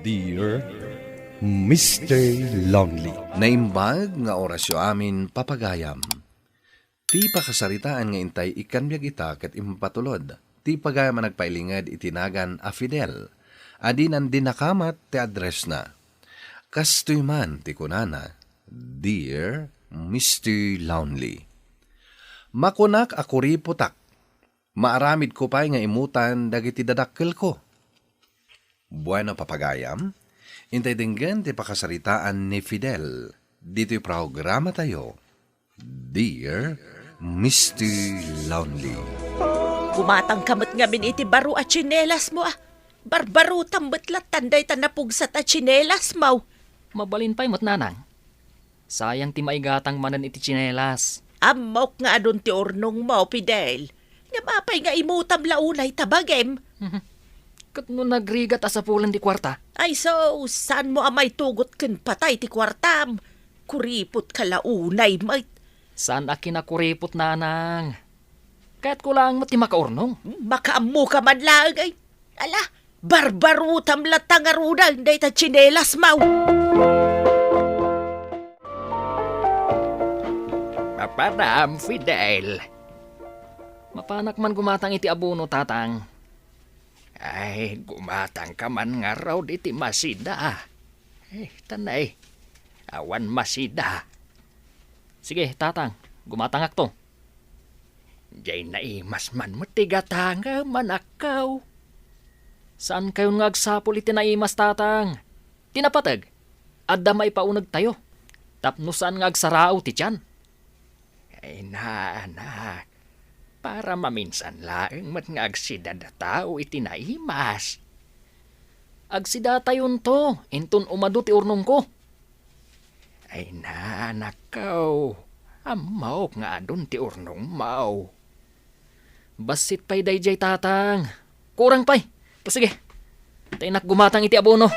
Dear Mr. Lonely. Naimbag nga orasyo amin papagayam. Ti pakasaritaan nga intay ikanbyag ita ket impatulod. Ti pagayam nagpailingad itinagan a Fidel. Adinan dinakamat ti address na. Kastoy man ti kunana, Dear Mr. Lonely. Makunak ako riputak. Maaramid ko pa'y nga imutan dagiti dadakkel ko. Bueno papagayam, intay dinggan ti pakasaritaan ni Fidel. Dito'y programa tayo, Dear Mr. Lonely. Kumatang kamot nga min iti baro at tsinelas mo Barbaro tambetlat tanday tanapugsat at tsinelas mo. Mabalin pa'y mo't nanang. Sayang ti maigatang manan iti tsinelas. Amok nga adun ti ornong mo, Fidel. Nga mapay nga imutam launay tabagem. Kat no nagrigat asapulan di kwarta. Ay so, saan mo amay tugot ken patay ti kwartam? Kuripot ka launay, mait. Saan akin nakuripot nanang? Kaya't ko lang mati makaurnong. Makaamu ka man lang ay. Ala, barbaro tamlat tangaruda, hindi ta tsinelas mo. Mapanam, Fidel. Mapanak man gumatang iti abuno, tatang. Ay, gumatang ka man nga raw diti masida. Tanay, awan masida. Sige, tatang. Gumatangak to. Diyay naimas man mo tigatanga manakaw. Saan kayo nga agsapol iti naimas, tatang? Tinapatag. Adda maipaunag tayo. Tapno saan nga agsarao ti tiyan? Ay na, anak. Para maminsan laeng mat nga agsida da tao iti naimas. Agsida tayon to. Intun umado ti urnong ko. Ay na, nakaw. Amaw nga adun ti urnong mau. Basit pa'y dayjay, tatang. Kurang pa'y. Sige. Tainak gumatang iti abono.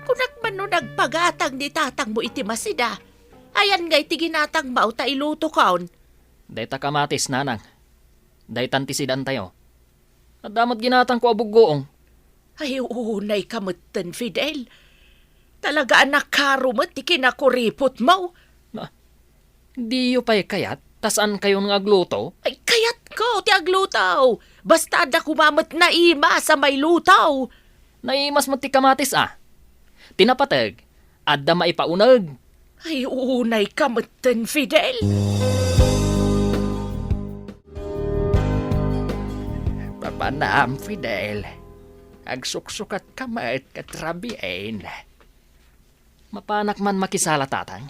Kunak man no nagpagatang di tatang mo iti masida. Ayan nga iti ginatang mao ta iluto kaon. Day ta kamatis, nanang. Day tantisidan tayo. At damat ginatang ko abuggoong. Ay unay kamutten, Fidel. Talaga anak karumat ti kinakuripot mo. Di yu pa'y kayat. Tasan kayo nga agluto? Ay kayat ko ti aglutaw. Basta da kumamat na ima sa may lutaw. Naimas mo ti kamatis Tinapatag. Adda maipaunag. Ay unay kamutten, Fidel. Papanam, Fidel. Agsuksukat kamat katrabiain. Mapanak man makisala, tatang.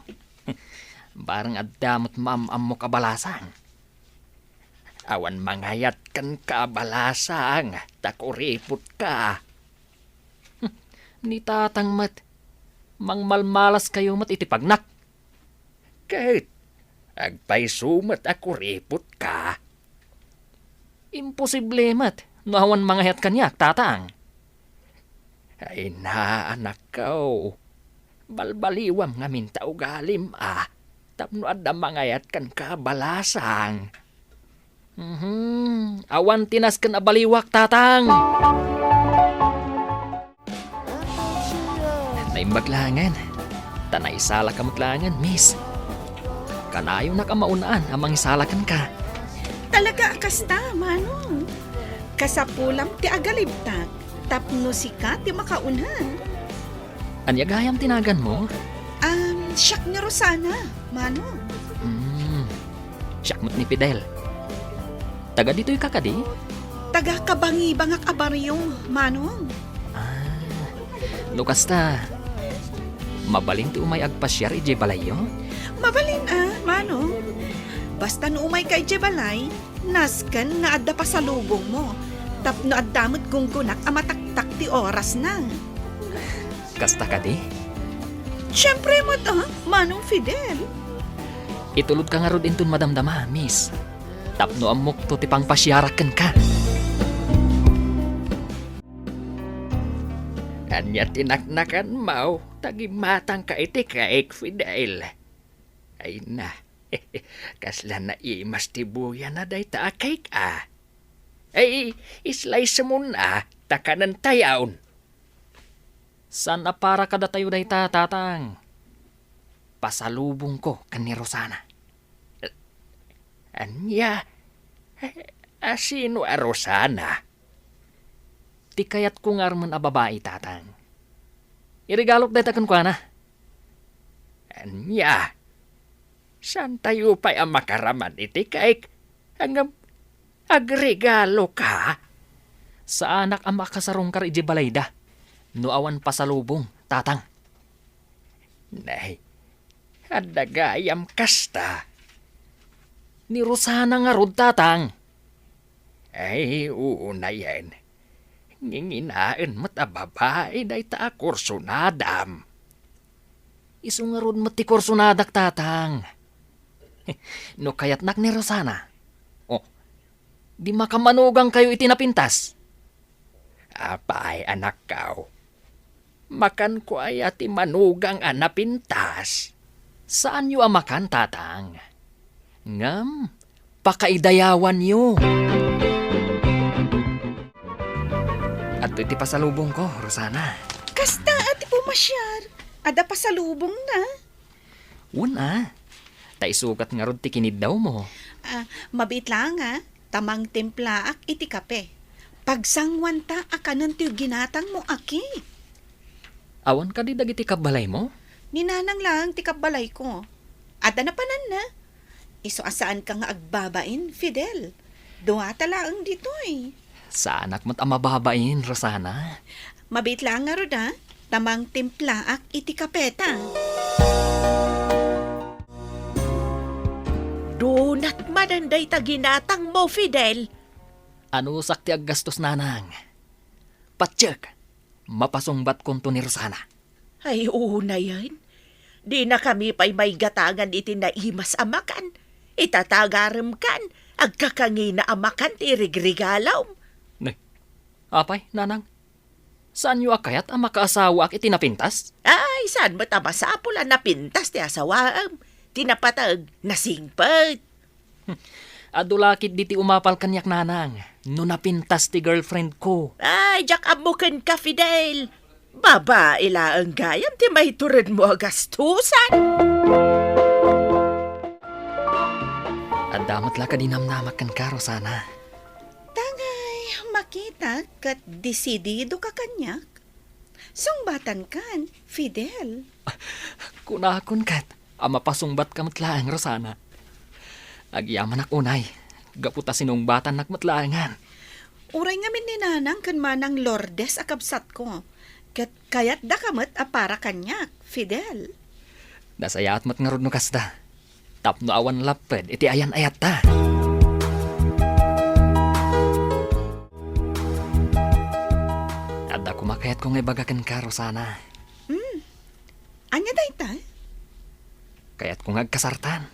Barang addamot maam mo kabalasang. Awan mangayat kan kabalasang. Takuripot ka. Ni tatang mat. Mangmalmalas kayo mat itipagnak. Kahit agpaisumat ako ripot ka. Imposible mat. Nahawan mangayat kanyak, tatang. Ay na, anak ko. Balbaliwam nga minta ugalim Tapno adda mangayat kan kabalasang. Awan tinas kan abaliwak, tatang. Naimbaglangan. Tanay isala kamutlangan, miss. Kanayo na kamaunaan amang isalakan ka. Talaga akasta, manong. Kasapulam ti agalibtag. Tapno sika ti makaunhan. Anyagayam tinagan mo? Siyak ni Rosana, manong. Siyakmot ni Fidel. Taga dito'y kakadi? Taga kabangi bangak abaryo, manong. Lukasta. Mabalin ti umay agpasyar ije balayo? Mabalin manong. Basta no umay kay Jebalay, nasken nga adda pa sa lubong mo. Tapno addamot gunggunak amataktak ti oras na. Kasta kadi? Siyempre mo manong Fidel. Itulod ka nga rod intun madamdama, miss. Tapno amok to ti pangpasyaraken ka. Anya tinaknakan mau, tagimatang ka iti kaik, Fidel. Ay na, kasla na imas tibuya na day taakay ka. Ay, islice mo na, takanan tayaon. San na para kada tayo day tatang? Pasalubong ko kan ni Rosana. Anya, sino a Rosana? Ti kayat ko nga man a babae tatang. Iregalok day takan ko na. Anya, saan tayo pa ang makaraman iti kaik hanggang agregalo ka? Sa anak ang makasarong kar iji balayda. No awan pasalubong, tatang. Nay, adagayam kasta. Ni Rosana nga rod, tatang. Ay, oo na yan. Nginginaan mo't a babae day ta kursunadam. Isu nga rod mati kursunadak, tatang. No kayat nak ni Rosana. Oh, di makamanugang kayo itinapintas. Apay anak kao. Makan ko ay ati manugang anapintas. Saan yu amakan, tatang? Ngam, pakaidayawan yu. At iti pasalubong ko, Rosana. Kasta ati pumasyar. Ada pasalubong na. Una, taisukat nga rod ti kinid daw mo. Mabit lang tamang templaak iti kape. Pagsangwan ta akanan ti ginatang mo aki. Awan ka di dagiti kabalay mo? Ninanang lang ti kabalay ko. Ada na panan na. Iso asaan ka nga agbabain, Fidel. Duwa talaang dito eh. Sa anak mo't amababain, Rosana. Mabit lang nga rod tamang templaak iti kapeta. Donat mananday ta ginatang mo, Fidel. Ano sakti ag gastos nanang? Patsyak, mapasungbat konto ni Rosana. Ay, una yan. Di na kami pa'y may gatangan iti naimas amakan. Itatagaram kan, agkakangina amakan ti rigregalaw. Nay, apay, nanang. Saan yu akayat ang makaasawa ak itinapintas? Ay, saan mo tamasapula na pintas ti asawaam? Tinapatag, nasingpet. Adulakit di ti umapal kanyak nanang. No napintas ti girlfriend ko. Ay, jak amukan ka, Fidel. Babae ang gayam, ti may turid mo agastusan. At damat la ka dinamnamakan ka, Rosana. Tangay, makita kat desidido ka kanyak. Sungbatan kan, Fidel. Kunakon kat, mapasungbat ka matlaang, Rosana. Agyaman ak unay, gaputa sinungbatan nak matlaangan. Uray nga min ninanang kan manang Lourdes akabsat ko. Kat kayat da kamat para kanyak, Fidel. Dasayat mat nga rod no kasta. Tapno awan laped, iti ayan ayat ta. Adda kumakayat ko nga ibagakan ka, Rosana. Anya day ta? Kayat ko nga agkasartan.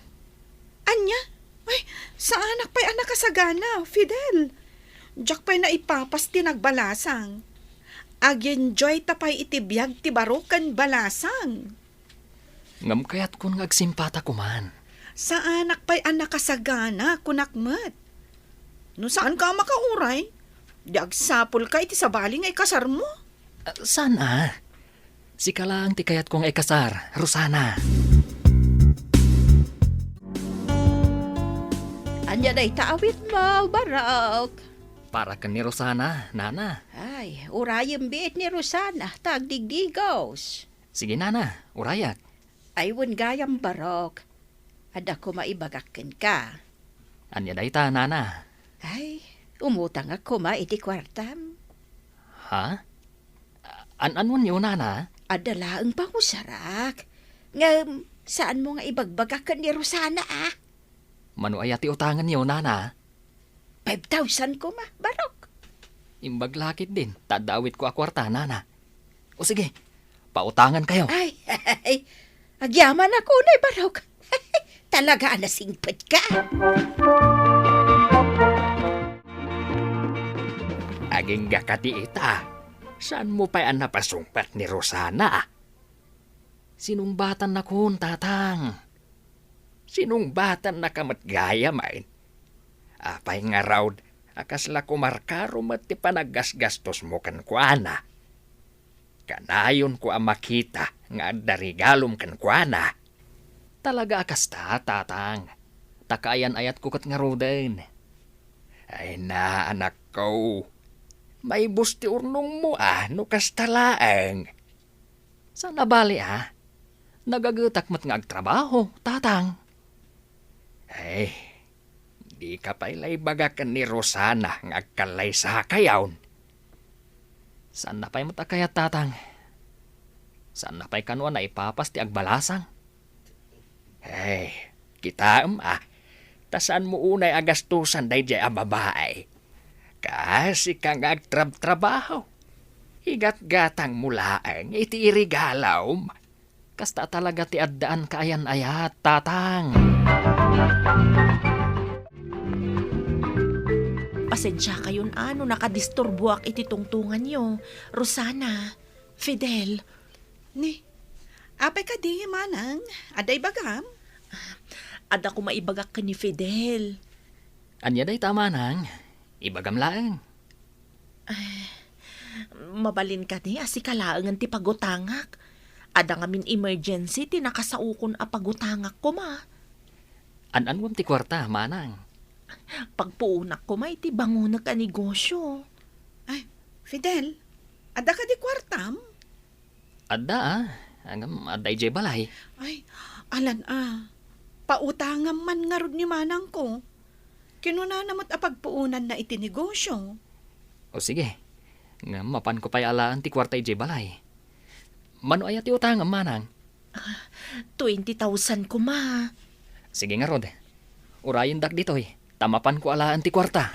Anya? Ay, sa anak pa'y anak kasagana, Fidel. Diyak pa'y naipapas tinagbalasang. Ag-enjoy tapay itibiyag ti barukan balasang. Ngam kayat ko nga agsimpata kuman. Sa anak pa'y anak kasagana, kunakmat. No saan ka makauray? Di agsapol ka iti sabaling ay kasar mo. Sana? Si kalang ti kayat kong ay kasar, Rosana. Anya day taawit mo, Barok. Para ka ni Rosana, nana. Ay, urayang biit ni Rosana, tagdigdigos. Sige nana, urayak. Aywan gayam, Barok. At ako maibagakin ka. Anya day ta, nana. Ay, umutang ako iti kwartam. Ha? An-anon yun, nana? Adala ang pangusarak. Nga, saan mo nga ibagbagakan ni Rosana, Mano ay ati utangan yun, nana? 5,000 ko Barok. Imbag lakit din, tadawit ko akwarta, nana. O sige, pautangan kayo. Ay, agyaman ako na, Barok. Talaga nasingpet ka. Aging gakati ita. Saan mo pa ang napasungpat ni Rosana? Sinungbatan na kun, tatang. Sinungbatan na kamat gaya main. Apay nga raw, Akas la kumarkaro mat ti panaggasgastos mo kan kuana. Kanayon ko ang makita nga adda regalom kan kuana. Talaga akas ta, tatang. Takayan ayat ko kat nga roden. Ay na, anak ko. May busti urnong mo no kastalaang. Sana bali Nagagutak mat nga agtrabaho, tatang. Ay, di ka pailay bagakan ni Rosana nga agkalay sa kayawn. Sana pa'y matakayat, tatang. Sana pa'y kanwa na ipapas ti agbalasang. Ay, kita tasan mo unay agastusan day jay ang babae. Kasi kang agtrab-trabaho. Higat-gatang mulaang iti irigalaw. Kasta talaga ti addaan kaayan ayat, tatang. Pasensya kayon nakadisturbuak iti tungtungan nyo. Rosana, Fidel. Ni, apay ka di, manang. Aday bagam. Ada ko maibagak ka ni Fidel. Anya day tama nang. Ibagam laeng. Mabalin ka ni, asikalaangan ti pagutangak. Ada nga min emergency, tinakasaukon a pagutangak ko ma. An-anwam ti kwarta, manang. Pagpuunak ko ma, iti bangunak ka negosyo. Ay, Fidel, ada ka di kwartam? Adda Angam aday jay balay. Ay, alan pautangam man nga rod ni manang ko. Kinuna namat apagpuunan na iti negosyo. O sige. Nga mapan ko pa'y alaan ti kwarta jay balay. Mano ayat ti utangam, manang? 20,000 ko ma. Sige nga, Rod. Urayin dak ditoy. Tamapan ko alaan ti kwarta.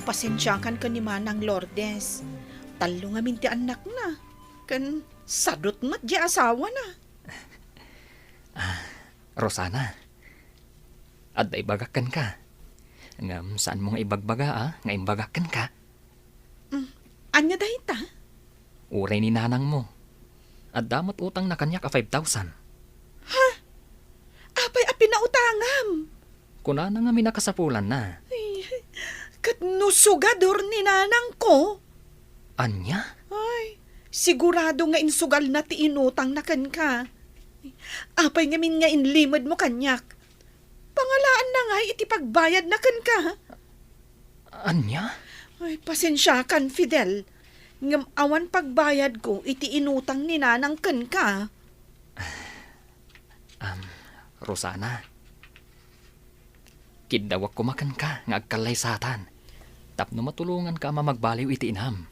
Pasensyakan ka ni manang Lourdes. Talo nga minti anak na. Kan sadot mat di asawa na. Rosana. Adda ibagakan ka. Ngam saan mo nga ibagbaga nga imbagakan ka? Anya dahi ta? Uray ni nanang mo. At damot utang na kanya ka 5,000. Apay pinautangam. Kuna na nga minakasapulan na. Kat nusugador ni nanang ko. Anya? Ay, sigurado nga insugal na ti inutang na kan ka. Apay nga min nga inlimod mo kanyak. Pangalaan na nga iti pagbayad na kan ka. Anya? Ay, pasensyakan, Fidel. Ngam awan pagbayad ko, iti inutang ni nanang kan ka. Rosana. Kidawak kumakan ka, nga agkalay satan. Tapno matulungan ka magbaliw iti inam.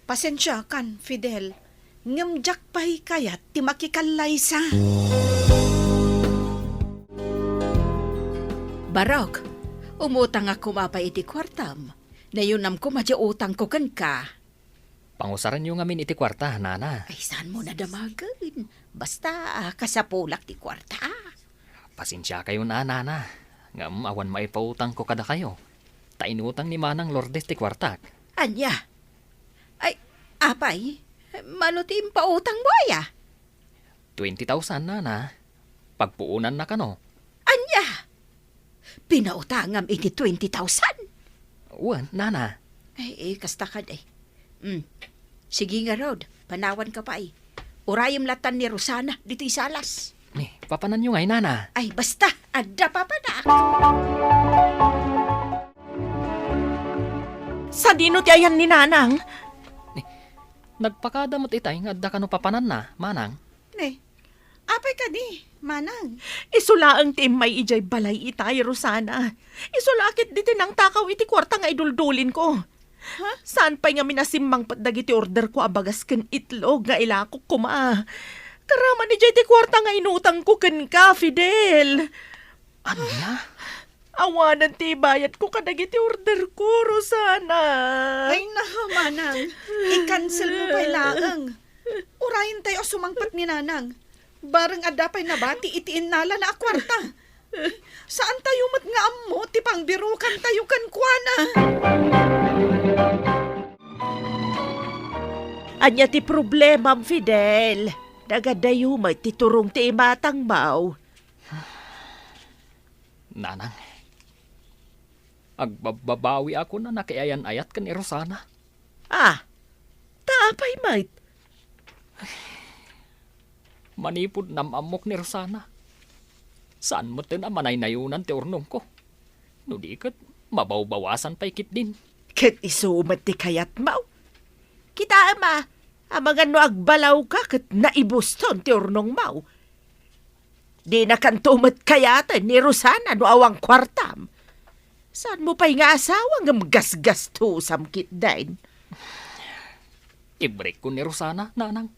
Pasensyakan, Fidel. Ngam jak pahi kayat, ti makikalay sa. Barok, umutang ako mapay iti kwartam. Nayunam ko madya utang ko kan ka. Pangusaran nyo ngamin iti kwarta, nana. Ay, saan mo na damagan? Basta kasapulak ti kwarta. Pasensya kayo na, nana. Ngam awan maipautang ko kada kayo. Tainutang ni manang Lourdes ti kwartak. Anya? Ay, apay? Manutim pa utang mo ya? 20,000, nana. Pagpuunan na kano. Anya? Pinautangam iti 20,000? Uwan, nana. Ay, kasta ka day. Sige nga, Rod. Panawan ka pa ay. Urayam latan ni Rosana dito isalas. Papanan nyo ngay, nana. Ay, basta. Adda pa pa na. Sa dino ti ayan ni nanang? Nagpakadamot itay nga adda kano papanan na, manang. Ne, apay ka di, manang. Isulaang ti may ijay balay itay, Rosana. Isulakit di tinang takaw iti kwarta nga iduldulin ko. Ha? Saan pa nga minasimmang patdagiti order ko abagas ken itlog nga ilakok ko ma. Karama ni jay ti kwarta nga inutang ko ken ka, Fidel. Anya? Awanan ti bayad ko kadagiti order ko, Rosana. Ay na, manang. I-cancel mo pa ilaang. Urayin tayo sumangpat ni nanang. Barang adapay nabati itiin nala na akwarta. Saan tayo mat nga ammo ti pangbirukan tayo kan kuana. Anya ti problema, Fidel. Nagadayo may titurong ti imatang baw. Nanang, agbabawi ako na nakiayan-ayat kan ni Rosana. Ah, taapay, mate. Manipod namamok ni Rosana. Saan mo tin manay-nayunan ti urnong ko? No di kat, mabaw-bawasan pa'y kit din. Ket isumat ti kayat mau. Kita ama, amangan no agbalaw ka ket naibuston ti urnong mau. Di na kan tumat kayatan ni Rosana no awang kwartam. Saan mo pa'y nga asawa nga magasgas to samkit dain? I-break ko ni Rosana, nanang.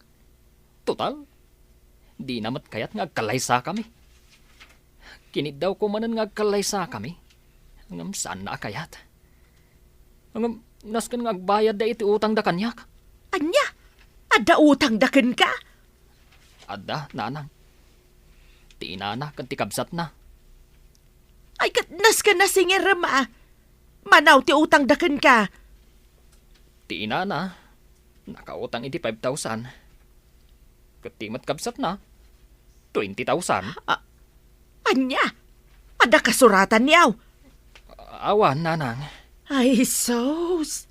Total, di namat kayat nga agkalaysa kami. Kinit daw ko manan nga agkalaysa kami. Ngam saan na kayat? Ngam naskan nga agbayad da iti utang da kanyak. Anya, ada utang daken ka? Adda, nanang. Ti inana kan ti kabsat na. Ay katnas ka na singer ma. Manaw ti utang daken ka. Ti inana, nakautang iti 5,000. Katimat kabsat na, 20,000. Anya, ada kasuratan niyaw. Awan, nanang. Ay sos,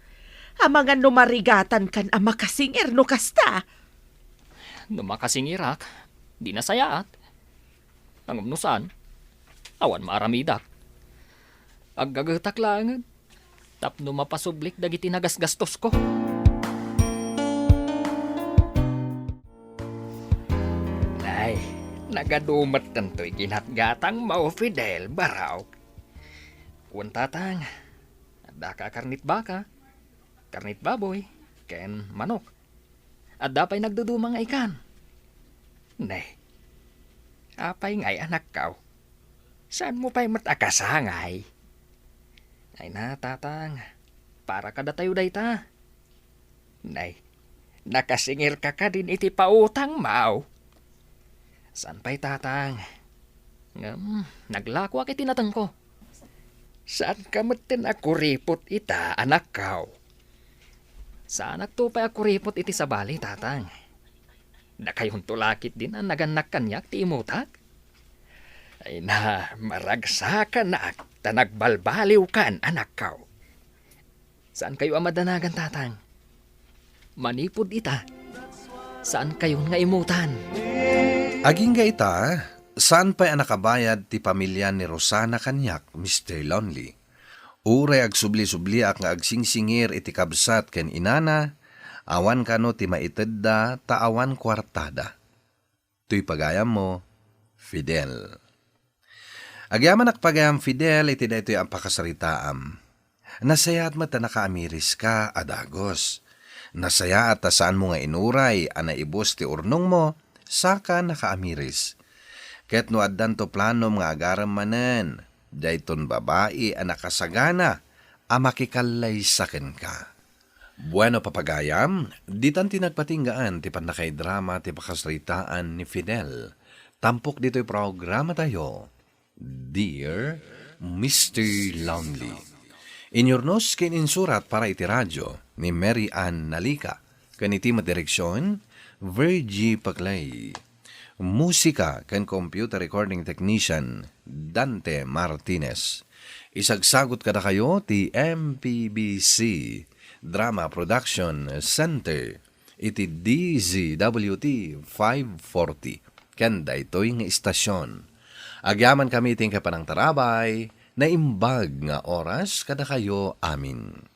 amangan numarigatan kan ama kasinger no kasta. Numakasingirak, di nasayaat. Ang umnusan, awan maaramidak. Aggagatak langan, tapno mapasublik dagiti nagasgastos ko. Nay, nagadumat tanto'y ginatgatang mao Fidel, baraw. Uwan tatang, adda ka karnit baka, karnit baboy, ken manok. Adda pa'y nagdudumang ikan. Nay, apay ngay anak kaw. Saan mo pa'y matakasangay? Ay na tatang, para kada tayo dayta. Nay, nakasingir ka din iti pautang mau. San pa'y tatang? Naglako ak itinatang ko. Saan ka matin ako ripot ita, anak kaw? Saan nagtupay ako ripot iti sabali, tatang? Na kayon tulakit din ang naganak kanyak ti imutak? Ay na, maragsakan na ta nagbalbaliw kan, anak kaw. Saan kayo amadanagan, tatang? Manipod ita. Saan kayo nga imutan? Aging ga ita, saan pa'y anakabayad ti pamilya ni Rosana kanyak, Mr. Lonely? Uray agsubli-subli ak nga agsingsingir iti kabsat ken inana, awan kano ti maitedda ta awan kwartada. Tuy pagayam mo, Fidel. Agyaman akpagayam Fidel iti daytoy ang pakasaritaam. Nasayaat mo ta nakaamiris ka, adagos. Nasayaat ta saan mo nga inuray, anaibos ti urnong mo, saka nakaamiris. Ket no addan to plano nga agaram manen, dayton babae a nakasagana, a makikalay saken ka. Bueno papagayam, ditan tinagpatinggaan ti panakay drama ti pakasaritaan ni Fidel. Tampok dito'y programa tayo, Dear Mr. Lonely. Inyornos kin insurat para iti radyo ni Mary Ann Nalika. Kaniti madireksyon, Virgie Paclay. Musika kan computer recording technician, Dante Martinez. Isagsagot kada kayo ti MPBC Drama Production Center. Iti DZWT 540. Kanda ito'y nga istasyon. Agyaman kami ting kapanang tarabay, na imbag nga oras kada kayo amin.